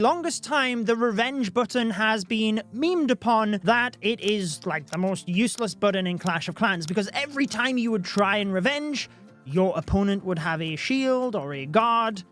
Longest time, the revenge button has been memed upon that it is like the most useless button in Clash of Clans, because every time you would try and revenge, your opponent would have a shield or a guard.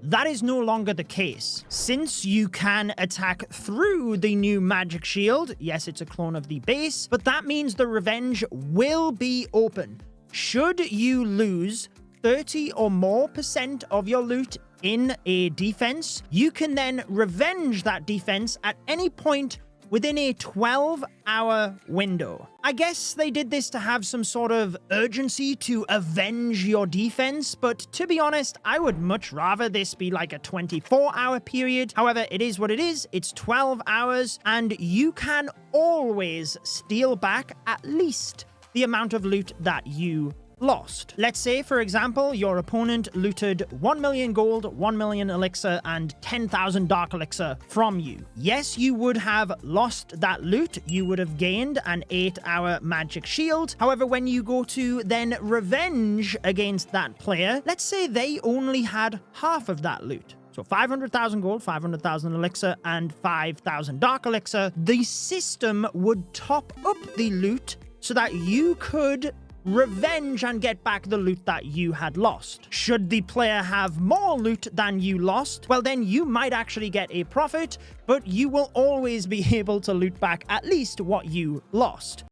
That is no longer the case. Since you can attack through the new magic shield, yes, it's a clone of the base, but that means the revenge will be open. Should you lose 30 or more % of your loot in a defense, you can then revenge that defense at any point within a 12-hour window. I guess they did this to have some sort of urgency to avenge your defense, but to be honest, I would much rather this be like a 24-hour period. However, it is what it is. It's 12 hours, and you can always steal back at least the amount of loot that you lost. Let's say, for example, your opponent looted 1 million gold, 1 million elixir, and 10,000 dark elixir from you. Yes, you would have lost that loot. You would have gained an 8-hour magic shield. However, when you go to then revenge against that player, let's say they only had half of that loot. So 500,000 gold, 500,000 elixir, and 5,000 dark elixir. The system would top up the loot so that you could revenge and get back the loot that you had lost. Should the player have more loot than you lost, well then you might actually get a profit, but you will always be able to loot back at least what you lost.